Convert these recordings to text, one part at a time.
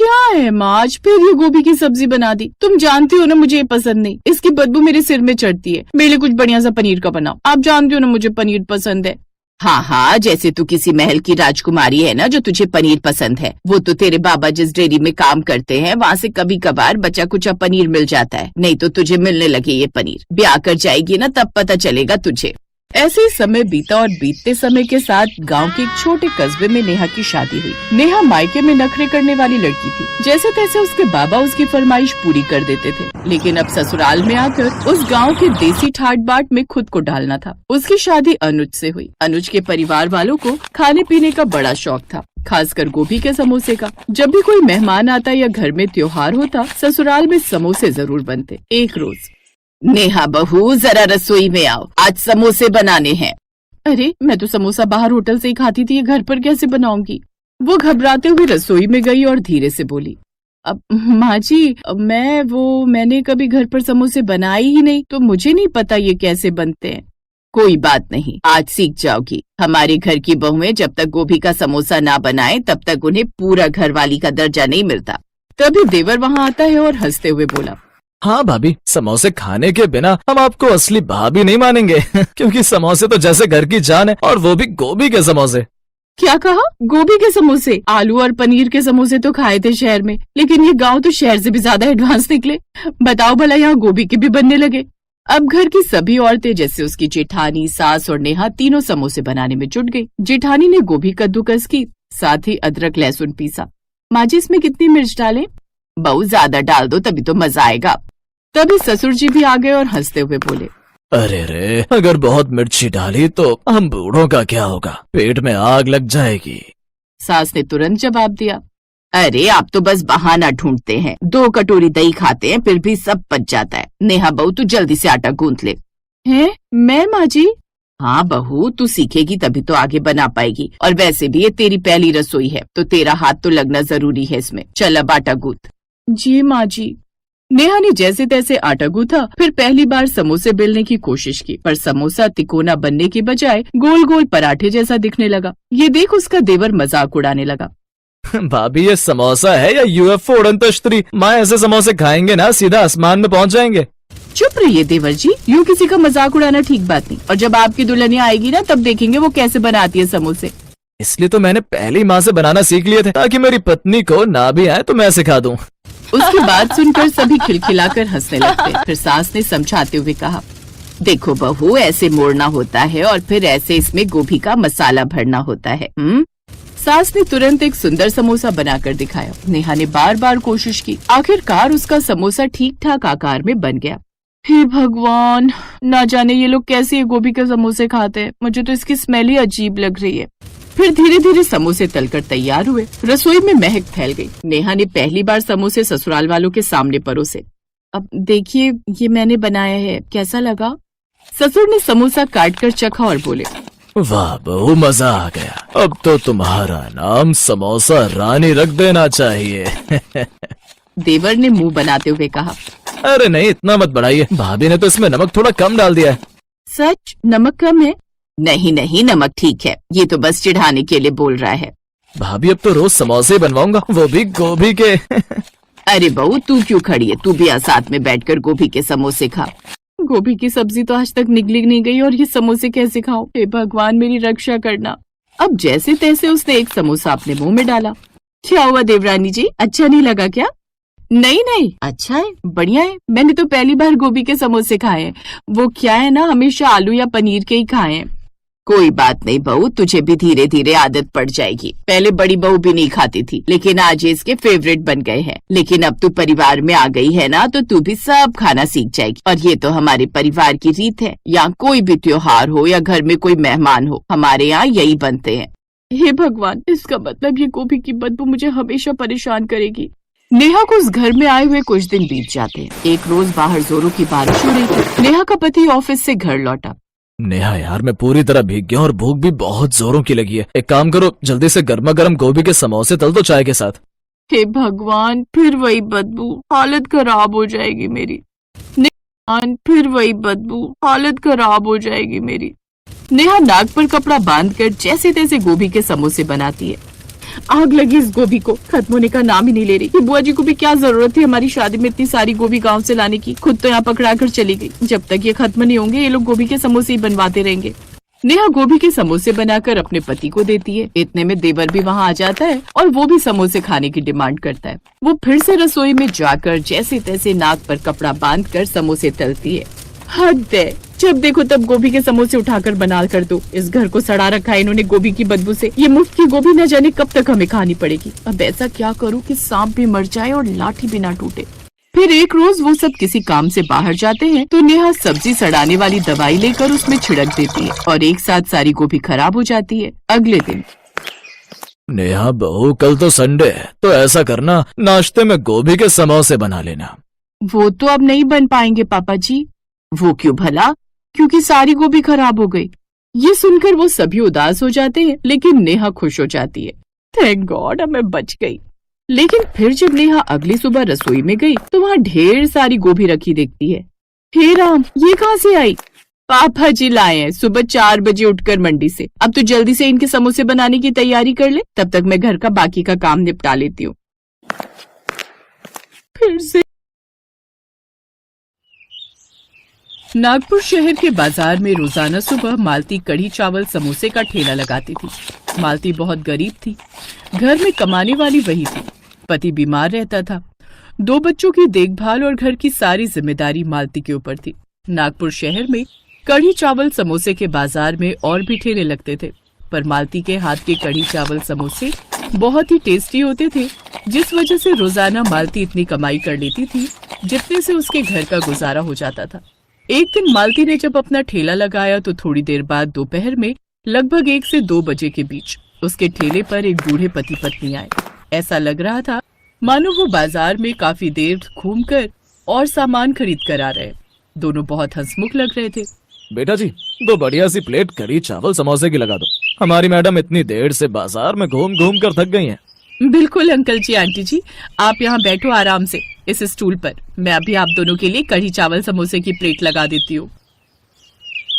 क्या है माँ, आज फिर ये गोभी की सब्जी बना दी। तुम जानती हो ना मुझे ये पसंद नहीं, इसकी बदबू मेरे सिर में चढ़ती है। मेरे लिए कुछ बढ़िया सा पनीर का बनाओ, आप जानती हो ना मुझे पनीर पसंद है। हाँ हाँ, जैसे तू किसी महल की राजकुमारी है ना जो तुझे पनीर पसंद है। वो तो तेरे बाबा जिस डेयरी में काम करते हैं वहाँ से कभी कभार बचा कुचा पनीर मिल जाता है, नहीं तो तुझे मिलने लगे ये पनीर। ब्याह कर जाएगी ना तब पता चलेगा तुझे। ऐसे ही समय बीता और बीतते समय के साथ गांव के एक छोटे कस्बे में नेहा की शादी हुई। नेहा मायके में नखरे करने वाली लड़की थी। जैसे तैसे उसके बाबा उसकी फरमाइश पूरी कर देते थे, लेकिन अब ससुराल में आकर उस गांव के देसी ठाट बाट में खुद को डालना था। उसकी शादी अनुज से हुई। अनुज के परिवार वालों को खाने पीने का बड़ा शौक था, खासकर गोभी के समोसे का। जब भी कोई मेहमान आता या घर में त्योहार होता, ससुराल में समोसे जरूर बनते। एक रोज, नेहा बहू जरा रसोई में आओ, आज समोसे बनाने हैं। अरे मैं तो समोसा बाहर होटल से ही खाती थी, ये घर पर कैसे बनाऊंगी। वो घबराते हुए रसोई में गई और धीरे से बोली, अब माँ जी मैंने कभी घर पर समोसे बनाए ही नहीं, तो मुझे नहीं पता ये कैसे बनते हैं। कोई बात नहीं, आज सीख जाओगी। हमारे घर की बहुएं जब तक गोभी का समोसा ना बनाए तब तक उन्हें पूरा घरवाली का दर्जा नहीं मिलता। तभी देवर वहाँ आता है और हंसते हुए बोला, हाँ भाभी, समोसे खाने के बिना हम आपको असली भाभी नहीं मानेंगे क्योंकि समोसे तो जैसे घर की जान है, और वो भी गोभी के समोसे। क्या कहा? गोभी के समोसे? आलू और पनीर के समोसे तो खाए थे शहर में, लेकिन ये गांव तो शहर से भी ज्यादा एडवांस निकले। बताओ भला यहाँ गोभी के भी बनने लगे। अब घर की सभी औरतें जैसे उसकी जेठानी, सास और नेहा तीनों समोसे बनाने में जुट गई। जेठानी ने गोभी कद्दूकस की, साथ ही अदरक लहसुन पीसा। माँ जी इसमें कितनी मिर्च डालें? बहुत ज्यादा डाल दो तभी तो मजा आएगा। तभी ससुर जी भी आ गए और हंसते हुए बोले, अरे रे, अगर बहुत मिर्ची डाली तो हम बूढ़ों का क्या होगा, पेट में आग लग जाएगी। सास ने तुरंत जवाब दिया, अरे आप तो बस बहाना ढूंढते हैं। 2 कटोरी दही खाते हैं फिर भी सब पच जाता है। नेहा बहू तू जल्दी से आटा गूंथ ले। हैं? मैं माँ जी? हाँ बहू, तू सीखेगी तभी तो आगे बना पाएगी, और वैसे भी ये तेरी पहली रसोई है तो तेरा हाथ तो लगना जरूरी है इसमें। चल अब आटा गूंथ। जी माँ जी। नेहा ने जैसे तैसे आटा गूंथा, फिर पहली बार समोसे बेलने की कोशिश की, पर समोसा तिकोना बनने की बजाय गोल गोल पराठे जैसा दिखने लगा। ये देख उसका देवर मजाक उड़ाने लगा, भाभी ये समोसा है या यूएफओ उड़न तश्तरी? माँ ऐसे समोसे खाएंगे ना सीधा आसमान में पहुँच जाएंगे। चुप रहिए देवर जी, यूँ किसी का मजाक उड़ाना ठीक बात नहीं। और जब आपकी दुल्हनिया आएगी ना तब देखेंगे वो कैसे बनाती है समोसे। इसलिए तो मैंने पहली माँ से बनाना सीख लिए थे, ताकि मेरी पत्नी को ना भी आए तो मैं सिखा दूं। उसकी बात सुनकर सभी खिलखिलाकर हंसने लगते। फिर सास ने समझाते हुए कहा, देखो बहू, ऐसे मोड़ना होता है और फिर ऐसे इसमें गोभी का मसाला भरना होता है। सास ने तुरंत एक सुंदर समोसा बनाकर दिखाया। नेहा ने बार बार कोशिश की, आखिरकार उसका समोसा ठीक ठाक आकार में बन गया। हे भगवान, ना जाने ये लोग कैसे ये गोभी के समोसे खाते हैं, मुझे तो इसकी स्मेल ही अजीब लग रही है। फिर धीरे धीरे समोसे तलकर तैयार हुए। रसोई में महक फैल गई। नेहा ने पहली बार समोसे ससुराल वालों के सामने परोसे। अब देखिए ये मैंने बनाया है, कैसा लगा? ससुर ने समोसा काटकर चखा और बोले, वाह बहू, मजा आ गया। अब तो तुम्हारा नाम समोसा रानी रख देना चाहिए। देवर ने मुंह बनाते हुए कहा, अरे नहीं, इतना मत बढ़ाइए, भाभी ने तो इसमें नमक थोड़ा कम डाल दिया है। सच? नमक कम है? नहीं नहीं, नमक ठीक है, ये तो बस चिढ़ाने के लिए बोल रहा है। भाभी अब तो रोज समोसे बनवाऊंगा, वो भी गोभी के। अरे बहू तू क्यों खड़ी है, तू भी साथ में बैठकर गोभी के समोसे खा। गोभी की सब्जी तो आज तक निगली नहीं गई और ये समोसे कैसे खाऊं? हे भगवान मेरी रक्षा करना। अब जैसे तैसे उसने एक समोसा अपने मुंह में डाला। क्या हुआ देवरानी जी, अच्छा नहीं लगा क्या? नहीं नहीं, अच्छा है, बढ़िया है। मैंने तो पहली बार गोभी के समोसे खाए हैं। वो क्या है ना, हमेशा आलू या पनीर के ही खाए हैं। कोई बात नहीं बहू, तुझे भी धीरे धीरे आदत पड़ जाएगी। पहले बड़ी बहू भी नहीं खाती थी, लेकिन आज ये इसके फेवरेट बन गए हैं। लेकिन अब तू परिवार में आ गई है ना, तो तू भी सब खाना सीख जाएगी। और ये तो हमारे परिवार की रीत है, यहाँ कोई भी त्योहार हो या घर में कोई मेहमान हो, हमारे यहाँ यही बनते हैं। हे भगवान, इसका मतलब ये गोभी की बदबू मुझे हमेशा परेशान करेगी। नेहा को उस घर में आए हुए कुछ दिन बीत जाते हैं। एक रोज बाहर जोरों की बारिश हो रही थी। नेहा का पति ऑफिस से घर लौटा। नेहा यार, मैं पूरी तरह भीग गया और भूख भी बहुत जोरों की लगी है। एक काम करो, जल्दी से गर्मा गर्म गोभी के समोसे तल दो चाय के साथ। हे भगवान, फिर वही बदबू, हालत खराब हो जाएगी मेरी। फिर वही बदबू, हालत खराब हो जाएगी मेरी। नेहा नाक पर कपड़ा बांधकर जैसे तैसे गोभी के समोसे बनाती है। आग लगी इस गोभी को, खत्म होने का नाम ही नहीं ले रही। ये बुआ जी को भी क्या जरूरत थी हमारी शादी में इतनी सारी गोभी गांव से लाने की, खुद तो यहाँ पकड़ा कर चली गई। जब तक ये खत्म नहीं होंगे ये लोग गोभी के समोसे ही बनवाते रहेंगे। नेहा गोभी के समोसे बनाकर अपने पति को देती है। इतने में देवर भी वहाँ आ जाता है और वो भी समोसे खाने की डिमांड करता है। वो फिर से रसोई में जाकर जैसे तैसे नाक पर कपड़ा बांधकर समोसे तलती है। हद है, जब देखो तब गोभी के समोसे उठाकर बना कर दो। इस घर को सड़ा रखा है इन्होंने गोभी की बदबू से। ये मुफ्त की गोभी न जाने कब तक हमें खानी पड़ेगी। अब ऐसा क्या करूँ कि सांप भी मर जाए और लाठी भी ना टूटे। फिर एक रोज वो सब किसी काम से बाहर जाते हैं तो नेहा सब्जी सड़ाने वाली दवाई लेकर उसमें छिड़क देती है और एक साथ सारी गोभी खराब हो जाती है। अगले दिन नेहा बहू, कल तो संडे है, तो ऐसा करना, नाश्ते में गोभी के समोसे बना लेना। वो तो अब नहीं बन पाएंगे पापा जी। वो क्यों भला? क्योंकि सारी गोभी खराब हो गई। ये सुनकर वो सभी उदास हो जाते हैं, लेकिन नेहा खुश हो जाती है। थैंक गॉड, अब मैं बच गई। लेकिन फिर जब नेहा अगली सुबह रसोई में गई तो वहाँ ढेर सारी गोभी रखी देखती है। हे राम, ये कहाँ से आई? पापा जी लाए हैं सुबह 4 बजे उठकर मंडी से। अब तो जल्दी से इनके समोसे बनाने की तैयारी कर ले, तब तक मैं घर का बाकी का काम निपटा लेती हूँ। फिर से नागपुर शहर के बाजार में रोजाना सुबह मालती कढ़ी चावल समोसे का ठेला लगाती थी। मालती बहुत गरीब थी, घर में कमाने वाली वही थी। पति बीमार रहता था, 2 बच्चों की देखभाल और घर की सारी जिम्मेदारी मालती के ऊपर थी। नागपुर शहर में कढ़ी चावल समोसे के बाजार में और भी ठेले लगते थे, पर मालती के हाथ के कढ़ी चावल समोसे बहुत ही टेस्टी होते थे, जिस वजह से रोजाना मालती इतनी कमाई कर लेती थी जितने से उसके घर का गुजारा हो जाता था। एक दिन मालती ने जब अपना ठेला लगाया तो थोड़ी देर बाद दोपहर में लगभग 1 से 2 बजे के बीच उसके ठेले पर एक बूढ़े पति पत्नी आए। ऐसा लग रहा था मानो वो बाजार में काफी देर घूमकर और सामान खरीद कर आ रहे। दोनों बहुत हंसमुख लग रहे थे। बेटा जी, 2 बढ़िया सी प्लेट कढ़ी चावल समोसे की लगा दो। हमारी मैडम इतनी देर से बाजार में घूम घूम कर थक गई हैं। बिल्कुल अंकल जी, आंटी जी, आप यहाँ बैठो आराम से इस स्टूल पर। मैं अभी आप दोनों के लिए कढ़ी चावल समोसे की प्लेट लगा देती हूँ।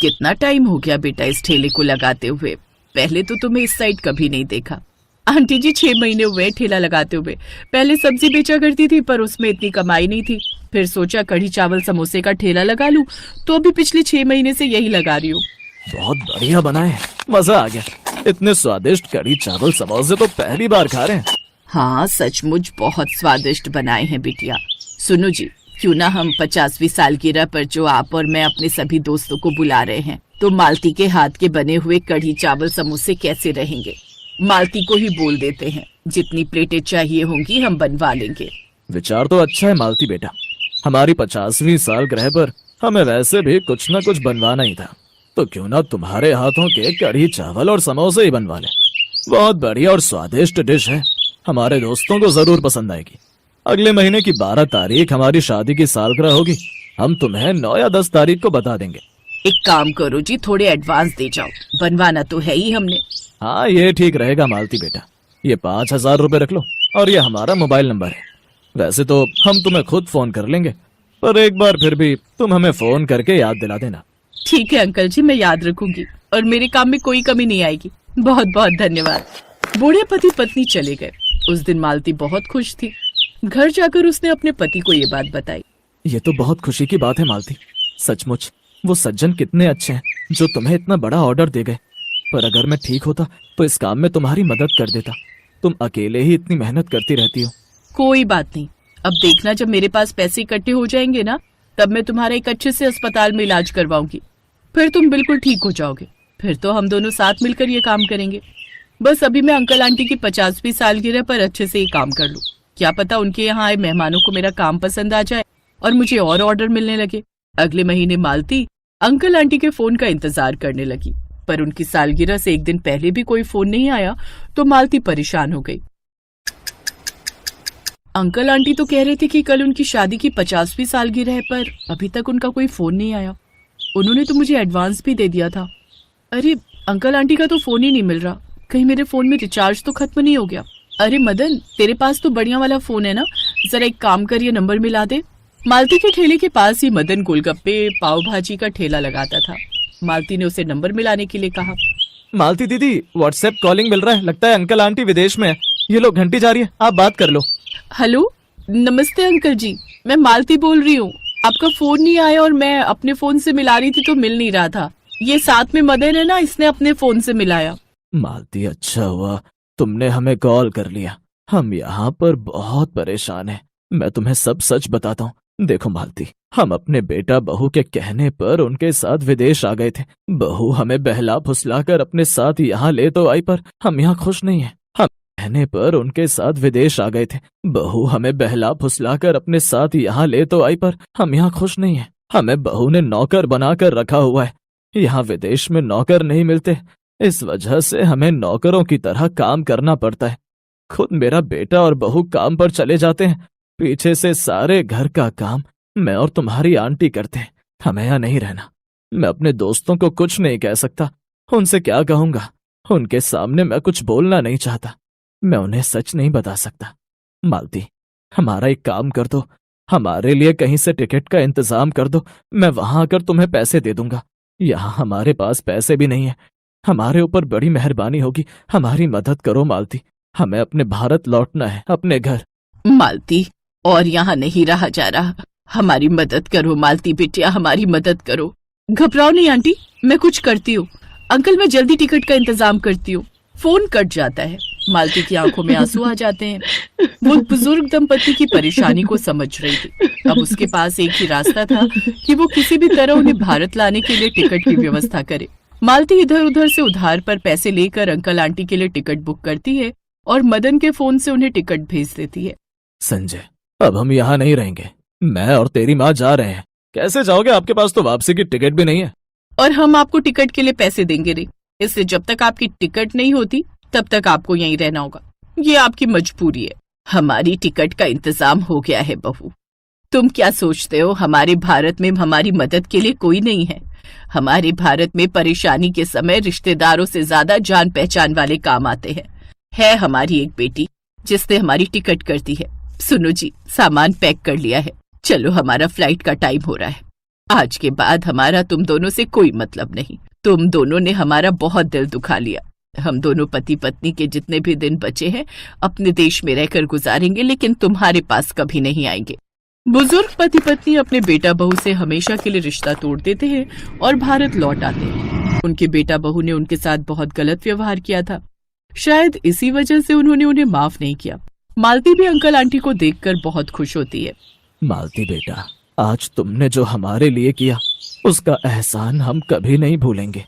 कितना टाइम हो गया बेटा इस ठेले को लगाते हुए? पहले तो तुम्हें इस साइड कभी नहीं देखा। आंटी जी 6 महीने हुए ठेला लगाते हुए। पहले सब्जी बेचा करती थी पर उसमें इतनी कमाई नहीं थी। फिर सोचा कढ़ी चावल समोसे का ठेला लगा लूं, तो अभी पिछले 6 महीने से यही लगा रही हूँ। बहुत बढ़िया बना है, मजा आ गया। इतने स्वादिष्ट कढ़ी चावल समोसे तो पहली बार खा रहे हैं। हाँ, सचमुच बहुत स्वादिष्ट बनाए हैं बिटिया। सुनो जी, क्यों ना हम 50वीं सालगिरह पर जो आप और मैं अपने सभी दोस्तों को बुला रहे हैं, तो मालती के हाथ के बने हुए कढ़ी चावल समोसे कैसे रहेंगे? मालती को ही बोल देते हैं, जितनी प्लेटें चाहिए होंगी हम बनवा लेंगे। विचार तो अच्छा है मालती बेटा। हमारी 50वीं सालगिरह पर हमें वैसे भी कुछ न कुछ बनवाना ही था, तो क्यों ना तुम्हारे हाथों के कढ़ी चावल और समोसे ही बनवा लें। बहुत बढ़िया और स्वादिष्ट डिश है, हमारे दोस्तों को जरूर पसंद आएगी। अगले महीने की 12 तारीख हमारी शादी की सालगिरह होगी। हम तुम्हें 9 या 10 तारीख को बता देंगे। एक काम करो जी, थोड़े एडवांस दे जाओ, बनवाना तो है ही हमने। हाँ, ये ठीक रहेगा मालती बेटा। ये 5000 रुपए रख लो और ये हमारा मोबाइल नंबर है। वैसे तो हम तुम्हें खुद फोन कर लेंगे, पर एक बार फिर भी तुम हमें फोन करके याद दिला देना। ठीक है अंकल जी, मैं याद रखूंगी और मेरे काम में कोई कमी नहीं आएगी। बहुत बहुत धन्यवाद। बूढ़े पति पत्नी चले गए। उस दिन मालती बहुत खुश थी। घर जाकर उसने अपने पति को ये बात बताई। ये तो बहुत खुशी की बात है मालती। सचमुच वो सज्जन कितने अच्छे हैं जो तुम्हें इतना बड़ा ऑर्डर दे गए। पर अगर मैं ठीक होता तो इस काम में तुम्हारी मदद कर देता। तुम अकेले ही इतनी मेहनत करती रहती हो। कोई बात नहीं, अब देखना जब मेरे पास पैसे इकट्ठे हो जाएंगे ना, तब मैं तुम्हारा एक अच्छे से अस्पताल में इलाज करवाऊंगी। फिर तुम बिल्कुल ठीक हो जाओगे। फिर तो हम दोनों साथ मिलकर ये काम करेंगे। बस अभी मैं अंकल आंटी की 50वीं सालगिरह पर अच्छे से ये काम कर लूं। क्या पता उनके यहाँ आए मेहमानों को मेरा काम पसंद आ जाए और मुझे और ऑर्डर मिलने लगे। अगले महीने मालती अंकल आंटी के फोन का इंतजार करने लगी, पर उनकी सालगिरह से एक दिन पहले भी कोई फोन नहीं आया तो मालती परेशान हो गई। अंकल आंटी तो कह रहे थे कि कल उनकी शादी की 50वीं सालगिरह है, पर अभी तक उनका कोई फोन नहीं आया। उन्होंने तो मुझे एडवांस भी दे दिया था। अरे अंकल आंटी का तो फोन ही नहीं मिल रहा। कहीं मेरे फोन में रिचार्ज तो खत्म नहीं हो गया। अरे मदन, तेरे पास तो बढ़िया वाला फोन है ना, जरा एक काम कर, ये नंबर मिला दे। मालती के ठेले के पास ही मदन गोलगप्पे पाव भाजी का ठेला लगाता था। मालती ने उसे नंबर मिलाने के लिए कहा। मालती दीदी, व्हाट्सएप कॉलिंग मिल रहा है, लगता है अंकल आंटी विदेश में है। ये लो घंटी जा रही है, आप बात कर लो। हेलो, नमस्ते अंकल जी, मैं मालती बोल रही हूँ। आपका फोन नहीं आया और मैं अपने फोन से मिला रही थी तो मिल नहीं रहा था। ये साथ में मदन है ना, इसने अपने फोन से मिलाया। मालती, अच्छा हुआ तुमने हमें कॉल कर लिया। हम यहाँ पर बहुत परेशान हैं। मैं तुम्हें सब सच बताता हूँ। देखो मालती, हम अपने बेटा बहू के कहने पर उनके साथ विदेश आ गए थे। बहू हमें बहला फुसलाकर अपने साथ यहाँ ले तो आई, पर हम यहाँ खुश नहीं हैं। हम कहने पर उनके साथ विदेश आ गए थे। बहू हमें बहला फुसलाकर अपने साथ यहाँ ले तो आई, पर हम यहाँ खुश नहीं हैं। हमें बहू ने नौकर बनाकर रखा हुआ है। यहाँ विदेश में नौकर नहीं मिलते, इस वजह से हमें नौकरों की तरह काम करना पड़ता है। खुद मेरा बेटा और बहू काम पर चले जाते हैं, पीछे से सारे घर का काम मैं और तुम्हारी आंटी करते हैं। हमें यहाँ नहीं रहना। मैं अपने दोस्तों को कुछ नहीं कह सकता, उनसे क्या कहूंगा? उनके सामने मैं कुछ बोलना नहीं चाहता। मैं उन्हें सच नहीं बता सकता। मालती, हमारा एक काम कर दो, हमारे लिए कहीं से टिकट का इंतजाम कर दो। मैं वहां आकर तुम्हें पैसे दे दूंगा। यहाँ हमारे पास पैसे भी नहीं है। हमारे ऊपर बड़ी मेहरबानी होगी, हमारी मदद करो मालती। हमें अपने भारत लौटना है, अपने घर। मालती, और यहाँ नहीं रहा जा रहा। हमारी मदद करो मालती बिटिया, हमारी मदद करो। घबराओ नहीं आंटी, मैं कुछ करती हूँ। अंकल, मैं जल्दी टिकट का इंतजाम करती हूँ। फोन कट जाता है। मालती की आंखों में आंसू आ जाते हैं। वो बुजुर्ग दंपति की परेशानी को समझ रही थी। अब उसके पास एक ही रास्ता था कि वो किसी भी तरह उन्हें भारत लाने के लिए टिकट की व्यवस्था करे। मालती इधर उधर से उधार पर पैसे लेकर अंकल आंटी के लिए टिकट बुक करती है और मदन के फोन से उन्हें टिकट भेज देती है। संजय, अब हम यहाँ नहीं रहेंगे। मैं और तेरी माँ जा रहे हैं। कैसे जाओगे? आपके पास तो वापसी की टिकट भी नहीं है। और हम आपको टिकट के लिए पैसे देंगे नहीं, इसलिए जब तक आपकी टिकट नहीं होती तब तक आपको यहीं रहना होगा। ये आपकी मजबूरी है। हमारी टिकट का इंतजाम हो गया है बहू। तुम क्या सोचते हो, हमारे भारत में हमारी मदद के लिए कोई नहीं है? हमारे भारत में परेशानी के समय रिश्तेदारों से ज्यादा जान पहचान वाले काम आते हैं। है हमारी एक बेटी जिसने हमारी टिकट कर दी है। सुनो जी, सामान पैक कर लिया है, चलो, हमारा फ्लाइट का टाइम हो रहा है। आज के बाद हमारा तुम दोनों से कोई मतलब नहीं। तुम दोनों ने हमारा बहुत दिल दुखा लिया। हम दोनों पति पत्नी के जितने भी दिन बचे हैं अपने देश में रहकर गुजारेंगे, लेकिन तुम्हारे पास कभी नहीं आएंगे। बुजुर्ग पति पत्नी अपने बेटा बहू से हमेशा के लिए रिश्ता तोड़ देते हैं और भारत लौट आते हैं। उनके बेटा बहू ने उनके साथ बहुत गलत व्यवहार किया था। शायद इसी वजह से उन्होंने उन्हें माफ नहीं किया। मालती भी अंकल आंटी को देखकर बहुत खुश होती है। मालती बेटा, आज तुमने जो हमारे लिए किया उसका एहसान हम कभी नहीं भूलेंगे।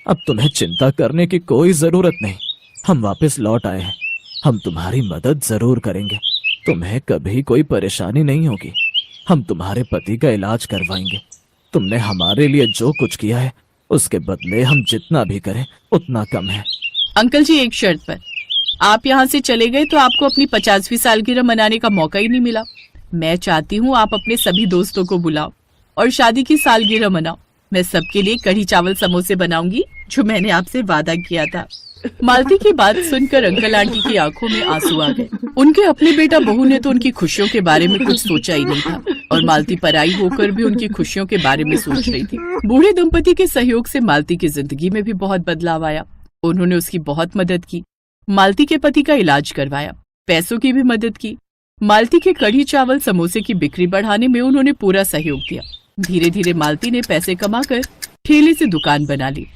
अब तुम्हें चिंता करने की कोई जरूरत नहीं। हम वापस लौट आए हैं। हम तुम्हारी मदद जरूर करेंगे। तुम्हें कभी कोई परेशानी नहीं होगी। हम तुम्हारे पति का इलाज करवाएंगे। तुमने हमारे लिए जो कुछ किया है उसके बदले हम जितना भी करें उतना कम है। अंकल जी, एक शर्त पर। आप यहाँ से चले गए तो आपको अपनी 50वीं सालगिरह मनाने का मौका ही नहीं मिला। मैं चाहती हूँ आप अपने सभी दोस्तों को बुलाओ और शादी की सालगिरह मनाओ। मैं सबके लिए कढ़ी चावल समोसे बनाऊंगी, जो मैंने आपसे वादा किया था। मालती की बात सुनकर अंकल आंटी की आंखों में आंसू आ गए। उनके अपने बेटा बहू ने तो उनकी खुशियों के बारे में कुछ सोचा ही नहीं था और मालती पराई होकर भी उनकी खुशियों के बारे में सोच रही थी। बूढ़े दंपति के सहयोग से मालती की जिंदगी में भी बहुत बदलाव आया। उन्होंने उसकी बहुत मदद की। मालती के पति का इलाज करवाया, पैसों की भी मदद की। मालती के कढ़ी चावल समोसे की बिक्री बढ़ाने में उन्होंने पूरा सहयोग दिया। धीरे धीरे मालती ने पैसे कमाकर ठेले से दुकान बना ली।